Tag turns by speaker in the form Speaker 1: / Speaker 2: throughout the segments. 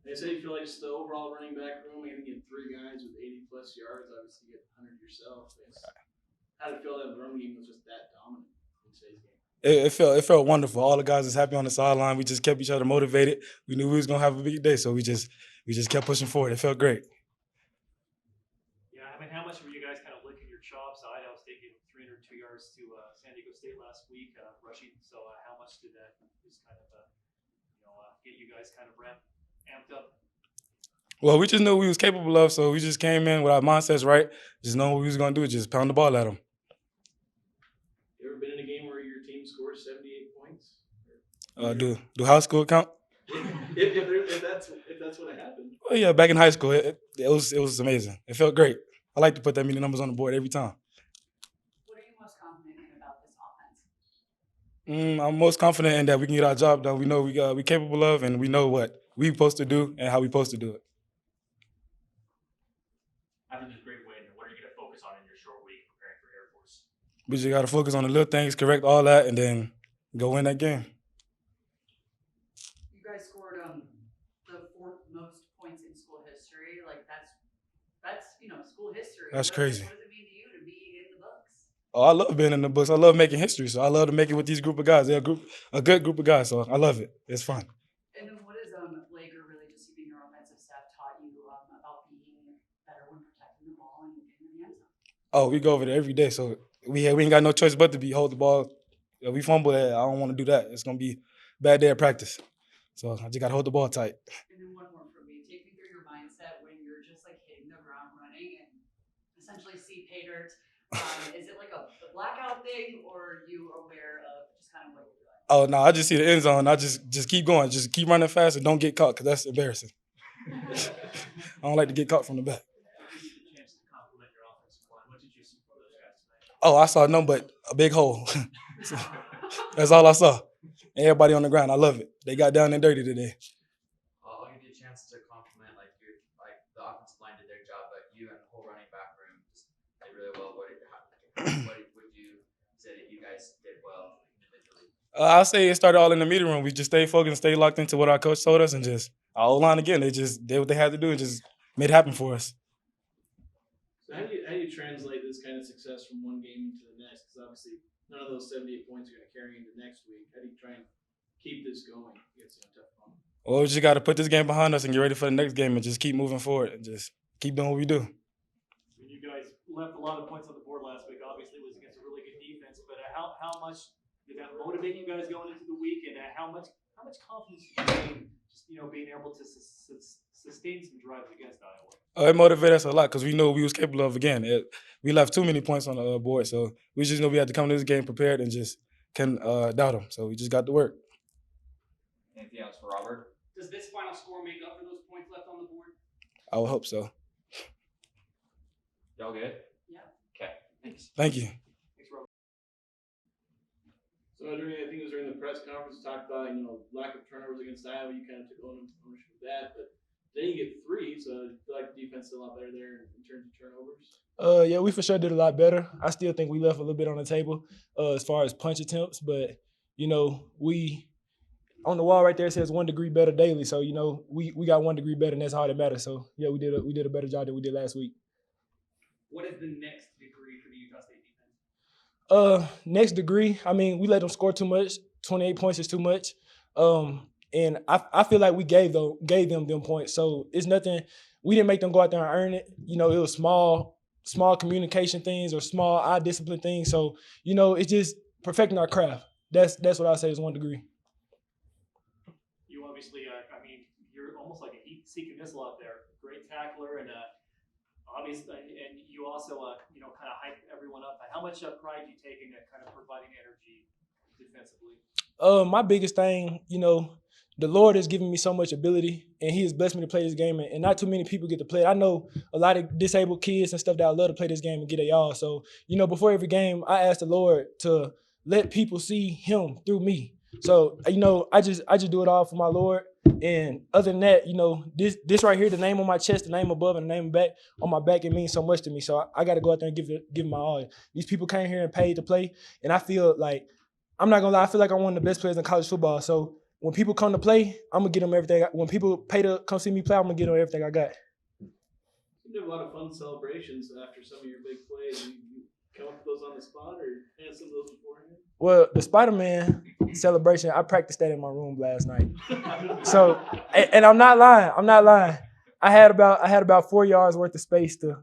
Speaker 1: They say you feel like just the overall running back room. I think you get three guys with 80+ yards. Obviously, you get 100 yourself. How did it feel that the run game was just that dominant in today's game?
Speaker 2: It felt wonderful. All the guys was happy on the sideline. We just kept each other motivated. We knew we was gonna have a big day, so we just kept pushing forward. It felt great.
Speaker 3: Yeah, I mean, how much were you guys kind of licking your chops? Idaho State gave 302 yards to San Diego State last week, rushing. So how much did that just kind of, get you guys kind of amped up?
Speaker 2: Well, we just knew we was capable of, so we just came in with our mindsets right, just knowing what we was gonna do, just pound the ball at them.
Speaker 1: You ever been in a game where your team scores 78 points?
Speaker 2: Do high school count?
Speaker 1: if that's what happened.
Speaker 2: Well, yeah, back in high school, it was amazing. It felt great. I like to put that many numbers on the board every time.
Speaker 4: What are you most confident in about this offense?
Speaker 2: I'm most confident in that we can get our job done. We know we capable of, and we know what we supposed to do and how we supposed to do it.
Speaker 5: After this great win, what are you going to focus on in your short week preparing for Air Force?
Speaker 2: We just got to focus on the little things, correct all that, and then go win that game.
Speaker 4: You guys scored the fourth most points in school history. Like that's school history.
Speaker 2: That's crazy.
Speaker 4: What does it mean to you to be in the books?
Speaker 2: Oh, I love being in the books. I love making history, so I love to make it with these group of guys. They're a good group of guys, so I love it. It's fun.
Speaker 4: And then what has Laker really just even your offensive staff taught you about being better when protecting the ball and getting in the end zone?
Speaker 2: Oh, we go over there every day, so we ain't got no choice but to hold the ball. If we fumble it, I don't want to do that. It's gonna be a bad day of practice, so I just got to hold the ball tight.
Speaker 4: And then one more from me. Take me through your mindset when you're just like hitting the ground running and essentially see pay dirt. Is it like a blackout thing, or are you aware of just kind of what you're doing?
Speaker 2: Oh no, I just see the end zone. I just keep going, just keep running fast and don't get caught, because that's embarrassing. I don't like to get caught from the back.
Speaker 3: You get the chance to compliment your offensive line. What did you see from those guys tonight?
Speaker 2: Oh, I saw nothing but a big hole. So, that's all I saw. And everybody on the ground, I love it. They got down and dirty today.
Speaker 6: I'll give you a chance to compliment the offensive line did their job, but you and the whole running back room just did really well. What would you say that you guys did well individually?
Speaker 2: I'll say it started all in the meeting room. We just stayed focused and stayed locked into what our coach told us, and just our O-line again. They just did what they had to do and just made it happen for us.
Speaker 1: So how do you translate this kind of success from one game to the next? Because obviously none of those 78 points are going to carry into next week. How do you try and keep this going against a tough opponent?
Speaker 2: Well, we just got to put this game behind us and get ready for the next game and just keep moving forward and just keep doing what we do.
Speaker 3: When you guys left a lot of points on the board last week, obviously it was against a really good defense. But how much did that motivate you guys going into the week, and how much confidence did you gain just being able to sustain some drives against Iowa?
Speaker 2: It motivated us a lot because we knew we was capable of again. We left too many points on the board, so we just knew we had to come to this game prepared and just can doubt them. So we just got to work.
Speaker 5: Anything else for Robert?
Speaker 7: Does this final score make up for those points left on the board?
Speaker 2: I would hope so.
Speaker 5: Y'all good?
Speaker 4: Yeah.
Speaker 5: Okay. Thanks.
Speaker 2: Thank you.
Speaker 3: Thanks, Robert.
Speaker 1: So I think it was during the press conference, talked about lack of turnovers against Iowa. You kind of took ownership of that, but then you get three, so I feel like the defense is a lot better there in terms of turnovers.
Speaker 8: Yeah, we for sure did a lot better. I still think we left a little bit on the table as far as punch attempts, but we on the wall right there says 1 degree better daily. So we got 1 degree better, and that's all that matters. So yeah, we did a better job than we did last week.
Speaker 7: What is the next degree for the Utah State defense?
Speaker 8: Next degree, I mean, we let them score too much. 28 points is too much. And I feel like we gave them points. So it's nothing. We didn't make them go out there and earn it. It was small communication things or small eye discipline things. So it's just perfecting our craft. That's what I say is 1 degree.
Speaker 3: You obviously, you're almost like a heat-seeking missile out there. Great tackler, and obviously, and you also, kind of hype everyone up. How much pride do you take in kind of providing energy defensively?
Speaker 8: My biggest thing, the Lord has given me so much ability, and He has blessed me to play this game, and not too many people get to play it. I know a lot of disabled kids and stuff that I love to play this game and get at y'all. So, before every game, I ask the Lord to let people see Him through me. So, I just do it all for my Lord. And other than that, this right here, the name on my chest, the name above, and the name back on my back, it means so much to me. So I got to go out there and give my all. These people came here and paid to play, and I feel like, I'm not gonna lie, I feel like I'm one of the best players in college football. So when people come to play, I'm gonna get them everything. When people pay to come see me play, I'm gonna get them everything I got.
Speaker 1: You have a lot of fun celebrations after some of your big plays. You come up with those on the spot or had some of those beforehand?
Speaker 8: Well, the Spider-Man celebration, I practiced that in my room last night. So, and I'm not lying. I had about 4 yards worth of space to,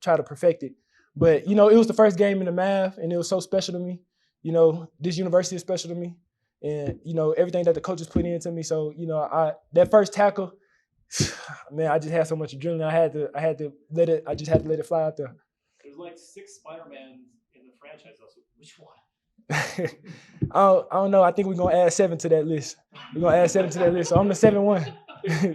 Speaker 8: try to perfect it. But, it was the first game in the math, and it was so special to me. This university is special to me. And, everything that the coaches put into me. So, that first tackle, man, I just had so much adrenaline. I had to let it fly out there.
Speaker 3: There's like 6 Spider-Mans in the franchise. Also, which one?
Speaker 8: I don't know. I think we're gonna add 7 to that list. So I'm the 7-1.
Speaker 6: You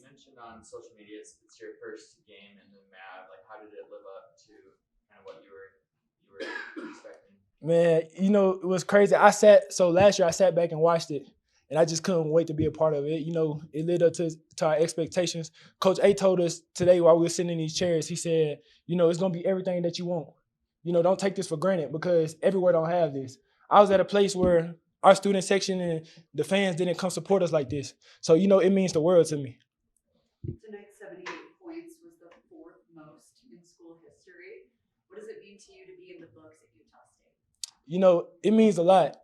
Speaker 6: mentioned on social media it's your first game in the MAV. Like, how did it live up to kind of what you were expecting?
Speaker 8: Man, it was crazy. Last year I sat back and watched it, and I just couldn't wait to be a part of it. It lived up to our expectations. Coach A told us today while we were sitting in these chairs, he said, it's gonna be everything that you want. Don't take this for granted because everywhere don't have this. I was at a place where our student section and the fans didn't come support us like this. So, it means the world to me.
Speaker 4: Tonight's 78 points was the 4th most in school history. What does it mean to you to be in the books at Utah State?
Speaker 8: It means a lot.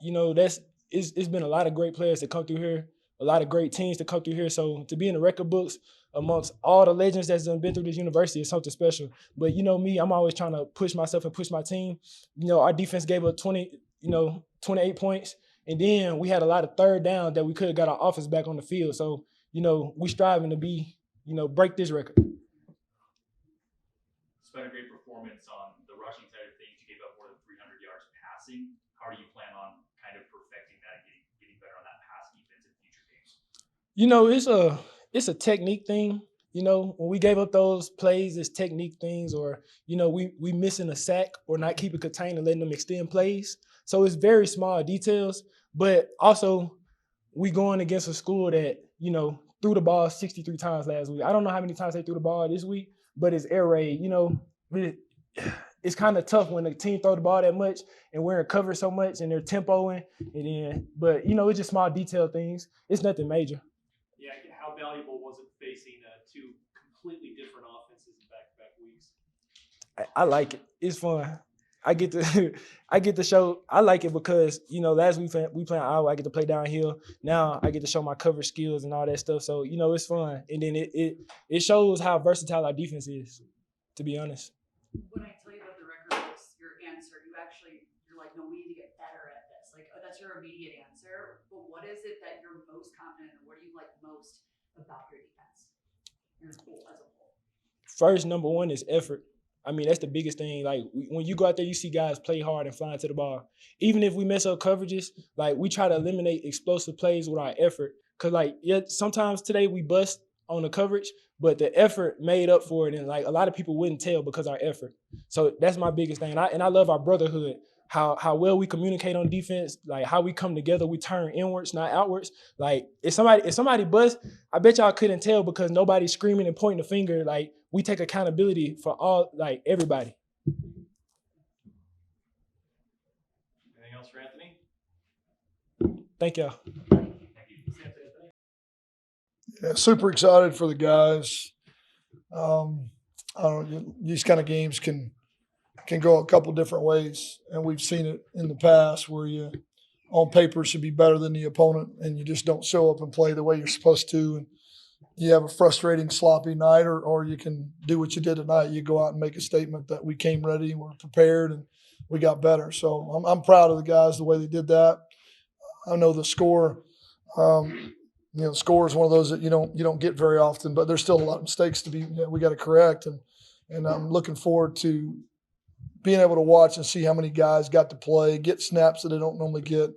Speaker 8: It's been a lot of great players that come through here, a lot of great teams that come through here. So to be in the record books amongst all the legends that's been through this university is something special. But me, I'm always trying to push myself and push my team. Our defense gave up 28 points. And then we had a lot of third down that we could have got our offense back on the field. So, we striving to be, break this record.
Speaker 5: It's been a great performance on the rushing side of things. You gave up more than 300 yards passing. How do you plan on kind of perfecting that and getting better on that pass defense in future games?
Speaker 8: It's a technique thing. When we gave up those plays, it's technique things, or we missing a sack or not keeping contained and letting them extend plays. So it's very small details, but also we going against a school that threw the ball 63 times last week. I don't know how many times they threw the ball this week, but it's air raid. It's kind of tough when the team throw the ball that much and we're in cover so much and they're tempoing but it's just small detail things. It's nothing major.
Speaker 3: Yeah, how valuable was it facing 2 completely different offenses in back-to-back weeks?
Speaker 8: I like it. It's fun. I get to show. I like it because last week we playing Iowa. I get to play downhill. Now I get to show my cover skills and all that stuff. So it's fun, and then it shows how versatile our defense is. To be honest.
Speaker 4: When I tell you about the record books, your answer, you're like, no, we need to get better at this. Like, that's your immediate answer. But what is it that you're most confident in? What do you like most about your defense? As a whole.
Speaker 8: First, number one is effort. I mean, that's the biggest thing. Like, when you go out there, you see guys play hard and fly into the ball. Even if we mess up coverages, we try to eliminate explosive plays with our effort. Because, sometimes today we bust on the coverage, but the effort made up for it. And, a lot of people wouldn't tell because of our effort. So that's my biggest thing. And I love our brotherhood, how well we communicate on defense, how we come together. We turn inwards, not outwards. If somebody busts, I bet y'all couldn't tell because nobody's screaming and pointing the finger. We take accountability for all, everybody.
Speaker 1: Anything else for Anthony?
Speaker 8: Thank y'all.
Speaker 9: Yeah, super excited for the guys. I don't know, these kind of games can go a couple different ways, and we've seen it in the past where you, on paper, should be better than the opponent, and you just don't show up and play the way you're supposed to, and you have a frustrating, sloppy night, or you can do what you did tonight. You go out and make a statement that we came ready, we're prepared, and we got better. So I'm proud of the guys the way they did that. I know the score. Score is one of those that you don't get very often, but there's still a lot of mistakes we got to correct, and I'm looking forward to being able to watch and see how many guys got to play, get snaps that they don't normally get,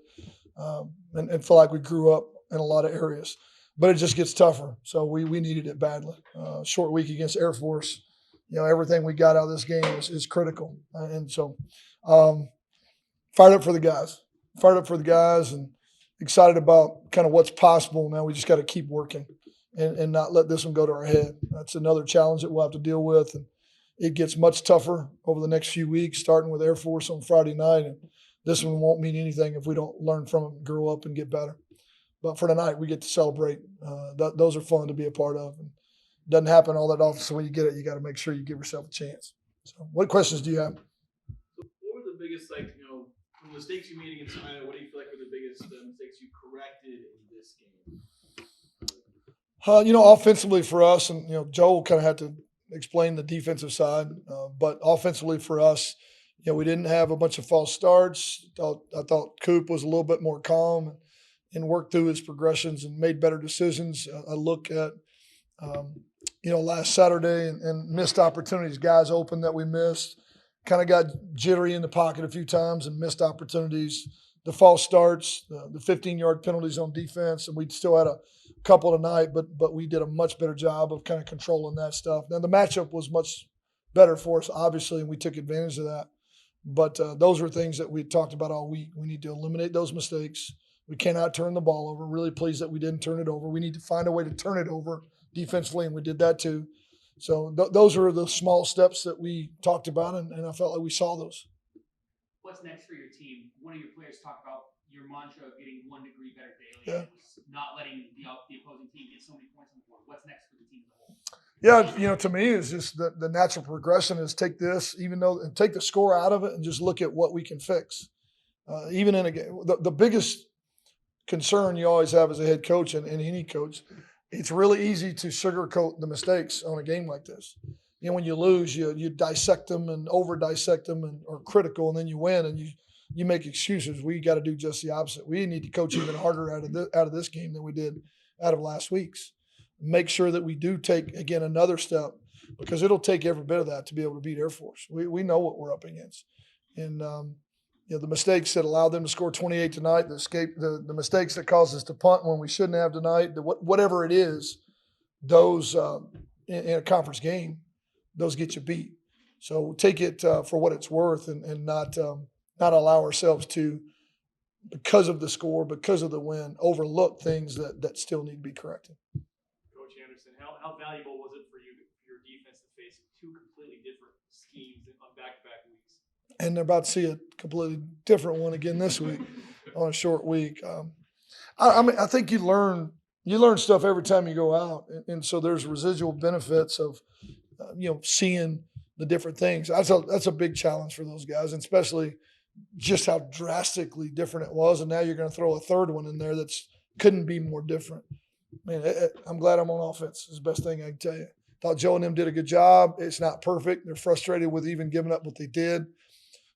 Speaker 9: and feel like we grew up in a lot of areas. But it just gets tougher, so we needed it badly. Short week against Air Force, everything we got out of this game is critical, and so fired up for the guys, and excited about kind of what's possible. Now we just got to keep working and not let this one go to our head. That's another challenge that we'll have to deal with, and it gets much tougher over the next few weeks, starting with Air Force on Friday night, and this one won't mean anything if we don't learn from them, grow up, and get better. But for tonight, we get to celebrate. Those are fun to be a part of. And it doesn't happen all that often, so when you get it, you got to make sure you give yourself a chance. So, what questions do you have?
Speaker 1: What were the biggest, from the mistakes you made against Iowa, what do you feel like were the biggest mistakes you corrected in this game?
Speaker 9: Offensively for us, and Joel kind of had to explain the defensive side, but offensively for us, we didn't have a bunch of false starts. I thought Coop was a little bit more calm and worked through his progressions and made better decisions. I look at, last Saturday and missed opportunities, guys open that we missed. Kind of got jittery in the pocket a few times and missed opportunities. The false starts, the 15-yard penalties on defense, and we still had a couple tonight, but we did a much better job of kind of controlling that stuff. Now, the matchup was much better for us, obviously, and we took advantage of that. But those were things that we talked about all week. We need to eliminate those mistakes. We cannot turn the ball over. Really pleased that we didn't turn it over. We need to find a way to turn it over defensively, and we did that too. So those are the small steps that we talked about, and I felt like we saw those.
Speaker 7: What's next for your team? One of your players talked about your mantra of getting 1 degree better daily.
Speaker 9: Yeah.
Speaker 7: It was not letting the opposing team get so many points on the board. What's next for the team as a whole?
Speaker 9: Yeah, to me, it's just the natural progression is take this, and take the score out of it and just look at what we can fix. Even in a game, the biggest concern you always have as a head coach and any coach, it's really easy to sugarcoat the mistakes on a game like this. When you lose, you dissect them and over dissect them and are critical, and then you win and you make excuses. We got to do just the opposite. We need to coach even harder out of this game than we did out of last week's. Make sure that we do take, again, another step, because it'll take every bit of that to be able to beat Air Force. We know what we're up against. And, the mistakes that allowed them to score 28 tonight, the mistakes that caused us to punt when we shouldn't have tonight, whatever it is, those in a conference game, those get you beat. So take it for what it's worth and not allow ourselves to, because of the score, because of the win, overlook things that still need to be corrected.
Speaker 3: Coach Anderson, how valuable was it for your defense to face 2 completely different schemes on back-to-back weeks?
Speaker 9: And they're about to see a completely different one again this week on a short week. I think you learn stuff every time you go out, and so there's residual benefits of seeing the different things. That's a big challenge for those guys, and especially just how drastically different it was. And now you're going to throw a third one in there that's couldn't be more different. Man, I'm glad I'm on offense. It's the best thing I can tell you. Thought Joe and them did a good job. It's not perfect. They're frustrated with even giving up what they did.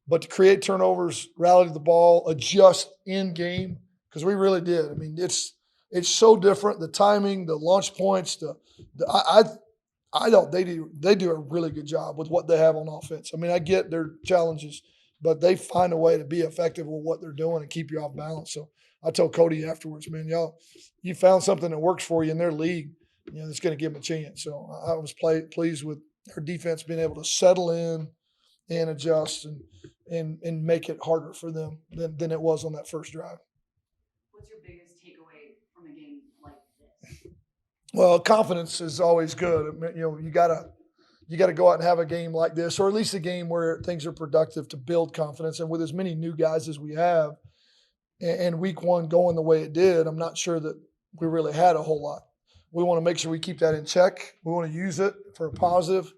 Speaker 9: But to create turnovers, rally the ball, adjust in game, because we really did. I mean, it's so different. The timing, the launch points, I don't. They do a really good job with what they have on offense. I mean, I get their challenges, but they find a way to be effective with what they're doing and keep you off balance. So I told Cody afterwards, man, you found something that works for you in their league, that's going to give them a chance. So I was pleased with our defense being able to settle in and adjust and make it harder for them than it was on that first drive.
Speaker 4: What's your biggest takeaway from a game like this?
Speaker 9: Well, confidence is always good. You gotta go out and have a game like this, or at least a game where things are productive to build confidence. And with as many new guys as we have, and week 1 going the way it did, I'm not sure that we really had a whole lot. We want to make sure we keep that in check. We want to use it for a positive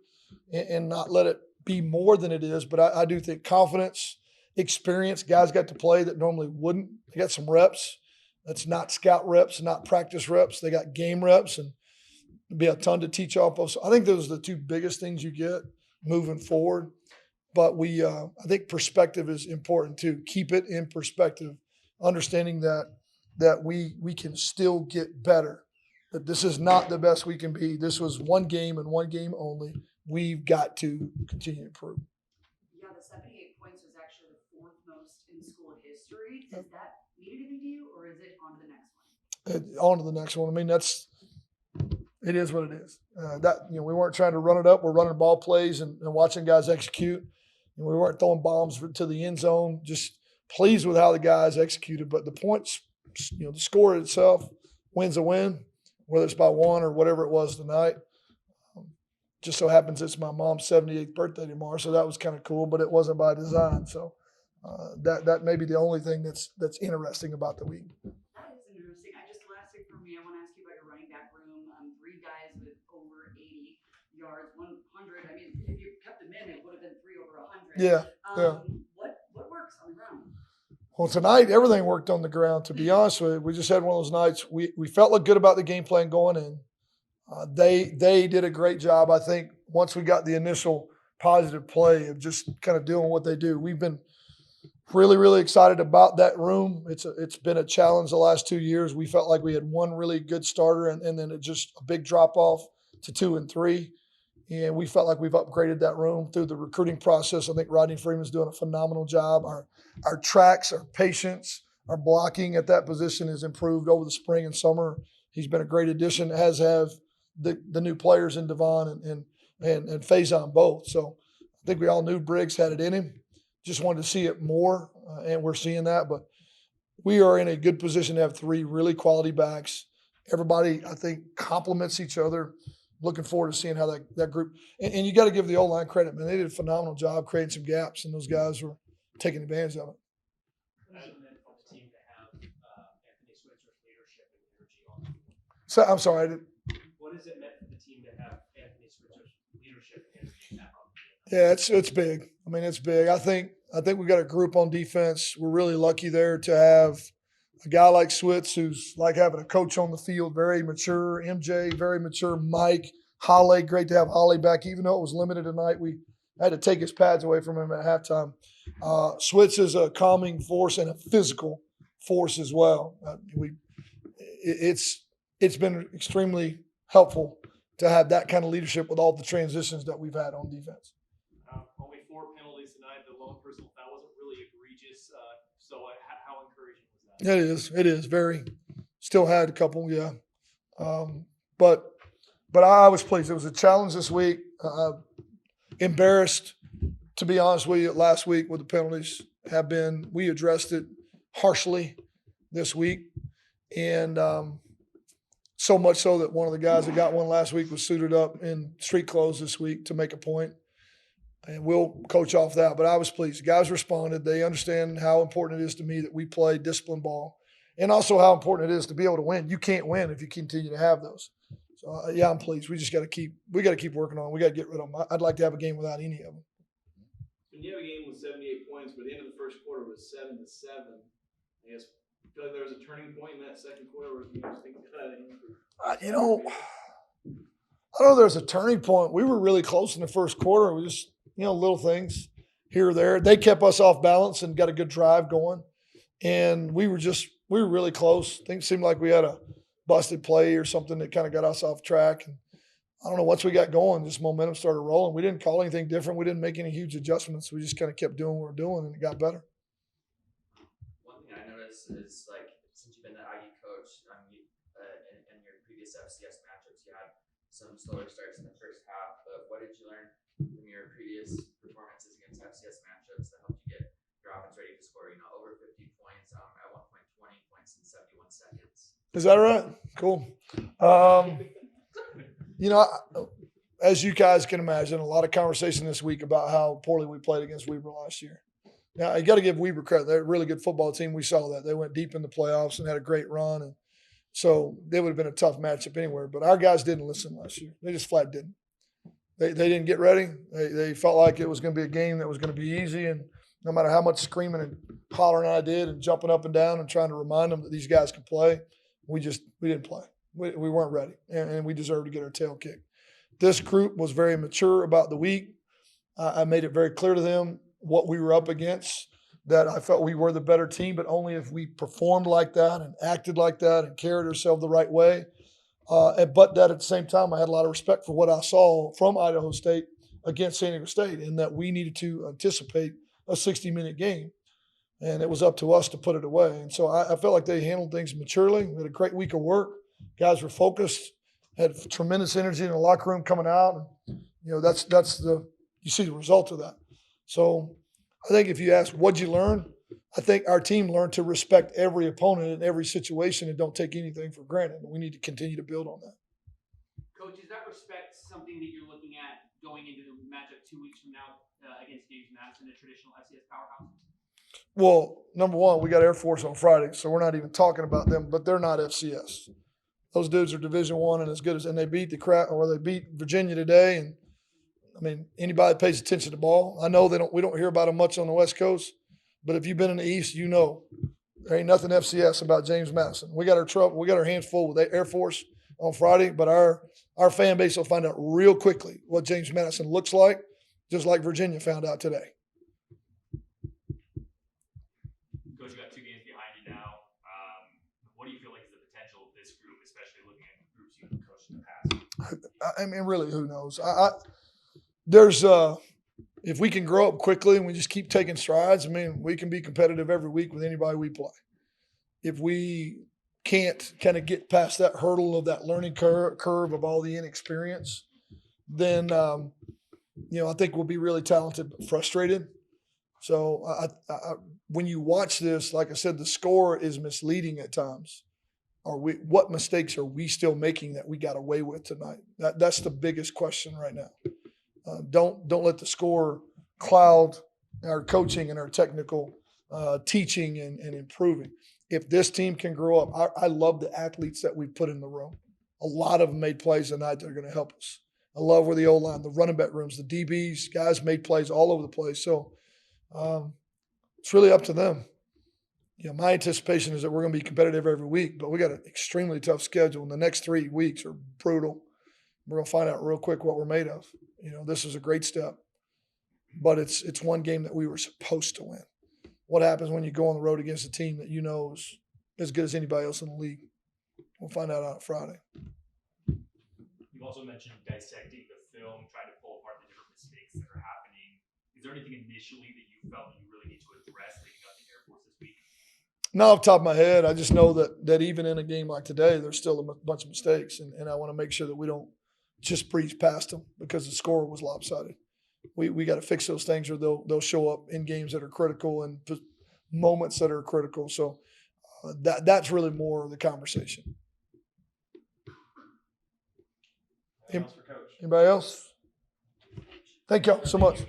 Speaker 9: and not let it be more than it is. But I do think confidence, experience, guys got to play that normally wouldn't. They got some reps. That's not scout reps, not practice reps. They got game reps, and there'll be a ton to teach off of. So I think those are the 2 biggest things you get moving forward. But I think perspective is important too. Keep it in perspective, understanding that we can still get better. That this is not the best we can be. This was one game and one game only. We've got to continue to improve.
Speaker 4: Yeah, the 78 points was actually the 4th most in school history. Does that mean anything to you, or is it on to the next one?
Speaker 9: On to the next one. I mean, it is what it is. We weren't trying to run it up. We're running ball plays and watching guys execute. And we weren't throwing bombs to the end zone. Just pleased with how the guys executed. But the points, the score itself, win's a win, whether it's by 1 or whatever it was tonight. Just so happens it's my mom's 78th birthday tomorrow, so that was kind of cool, but it wasn't by design. So That may be the only thing that's interesting about the week.
Speaker 4: That is interesting. Last thing for me, I want to ask you about your running back room. 3 guys with over 80 yards, 100. I mean, if you kept them in, it would have been 3 over 100.
Speaker 9: Yeah.
Speaker 4: What works on the ground?
Speaker 9: Well, tonight everything worked on the ground. To be honest with you, we just had one of those nights. We felt like good about the game plan going in. They did a great job. I think once we got the initial positive play of just kind of doing what they do, we've been really, really excited about that room. It's been a challenge the last 2 years. We felt like we had one really good starter and then it just a big drop off to 2 and 3. And we felt like we've upgraded that room through the recruiting process. I think Rodney Freeman's doing a phenomenal job. Our tracks, our patience, our blocking at that position has improved over the spring and summer. He's been a great addition, as have the new players in Devon and Faison both. So I think we all knew Briggs had it in him. Just wanted to see it more, and we're seeing that. But we are in a good position to have 3 really quality backs. Everybody, I think, complements each other. Looking forward to seeing how that group – and you got to give the O-line credit, man. They did a phenomenal job creating some gaps, and those guys were taking advantage of it.
Speaker 7: What does it mean for the team to have Anthony Switzer's leadership and energy on?
Speaker 9: So I'm sorry.
Speaker 7: What has it meant for the team to have Anthony Switzer's leadership and energy back on?
Speaker 9: Yeah, it's big. I mean, it's big. I think we got a group on defense. We're really lucky there to have a guy like Switz, who's like having a coach on the field, very mature. MJ, very mature. Mike, Holly, great to have Holly back. Even though it was limited tonight, we had to take his pads away from him at halftime. Switz is a calming force and a physical force as well. It's been extremely helpful to have that kind of leadership with all the transitions that we've had on defense.
Speaker 3: Only 4 penalties tonight. The lone personal foul wasn't really egregious. So how encouraging was that?
Speaker 9: It is very. Still had a couple, yeah. But I was pleased. It was a challenge this week. Embarrassed, to be honest with you, last week with the penalties have been. We addressed it harshly this week, and so much so that one of the guys that got one last week was suited up in street clothes this week to make a point. And we'll coach off that. But I was pleased. The guys responded. They understand how important it is to me that we play disciplined ball, and also how important it is to be able to win. You can't win if you continue to have those. So yeah, I'm pleased. We just got to keep working on it. We got to get rid of them. I'd like to have a game without any of them.
Speaker 1: When you have a game with 78 points, but the end of the first quarter was 7-7, I guess I feel like there was a turning point in that second quarter where you just think
Speaker 9: I don't know. There's a turning point. We were really close in the first quarter. We just little things here or there. They kept us off balance and got a good drive going, and we were really close. Things seemed like we had a busted play or something that kind of got us off track. And I don't know, once we got going, just momentum started rolling. We didn't call anything different. We didn't make any huge adjustments. We just kind of kept doing what we're doing, and it got better.
Speaker 6: One thing I noticed is, like, since you've been the Aggie coach, in your previous FCS matchups, you had some slower starts in the first half. But what did you learn from your previous performances against FCS matchups that helped you get your offense ready to score, over 50 points, at one point 20 points in 71 seconds?
Speaker 9: Is that right? Cool. As you guys can imagine, a lot of conversation this week about how poorly we played against Weber last year. Now, you got to give Weber credit. They're a really good football team. We saw that. They went deep in the playoffs and had a great run. And so they would have been a tough matchup anywhere. But our guys didn't listen last year. They just flat didn't. They didn't get ready. They felt like it was going to be a game that was going to be easy. And no matter how much screaming and hollering I did and jumping up and down and trying to remind them that these guys can play, we didn't play. We weren't ready, and we deserved to get our tail kicked. This group was very mature about the week. I made it very clear to them what we were up against, that I felt we were the better team, but only if we performed like that and acted like that and carried ourselves the right way. But that at the same time, I had a lot of respect for what I saw from Idaho State against San Diego State, and that we needed to anticipate a 60-minute game. And it was up to us to put it away. And so I felt like they handled things maturely. We had a great week of work. Guys were focused, had tremendous energy in the locker room coming out. And, you see the result of that. So I think if you ask, what'd you learn? I think our team learned to respect every opponent in every situation and don't take anything for granted. And we need to continue to build on that.
Speaker 7: Coach, is that respect something that you're looking at going into the matchup 2 weeks from now against James Madison, a traditional FCS powerhouse?
Speaker 9: Well, number one, we got Air Force on Friday, so we're not even talking about them, but they're not FCS. Those dudes are Division I and as good as, and they beat they beat Virginia today. And I mean, anybody that pays attention to ball, I know we don't hear about them much on the West Coast, but if you've been in the East, you know there ain't nothing FCS about James Madison. We got our hands full with Air Force on Friday, but our fan base will find out real quickly what James Madison looks like, just like Virginia found out today.
Speaker 5: Coach, you got 2 games behind you now. What do you feel like is the potential of this group, especially looking at groups you've coached in the past?
Speaker 9: I mean, really, who knows? There's if we can grow up quickly and we just keep taking strides, I mean, we can be competitive every week with anybody we play. If we can't kind of get past that hurdle of that learning curve of all the inexperience, then I think we'll be really talented but frustrated. So when you watch this, like I said, the score is misleading at times. What mistakes are we still making that we got away with tonight? That's the biggest question right now. Don't let the score cloud our coaching and our technical teaching and improving. If this team can grow up, I love the athletes that we put in the room. A lot of them made plays tonight that are going to help us. I love where the O-line, the running back rooms, the DBs, guys made plays all over the place. So it's really up to them. My anticipation is that we're going to be competitive every week, but we got an extremely tough schedule, and the next 3 weeks are brutal. We're going to find out real quick what we're made of. This is a great step, but it's one game that we were supposed to win. What happens when you go on the road against a team that is as good as anybody else in the league? We'll find out on Friday.
Speaker 5: You've also mentioned dissecting the film, trying to pull apart the different mistakes that are happening. Is there anything initially that you felt you really need to address leading up to Air Force this week?
Speaker 9: Not off the top of my head. I just know that even in a game like today, there's still a bunch of mistakes, and I want to make sure that we don't just breeze past them because the score was lopsided. We got to fix those things, or they'll show up in games that are critical and moments that are critical. So that's really more of the conversation.
Speaker 1: Anything else for Coach?
Speaker 9: Anybody else? Thank y'all so much.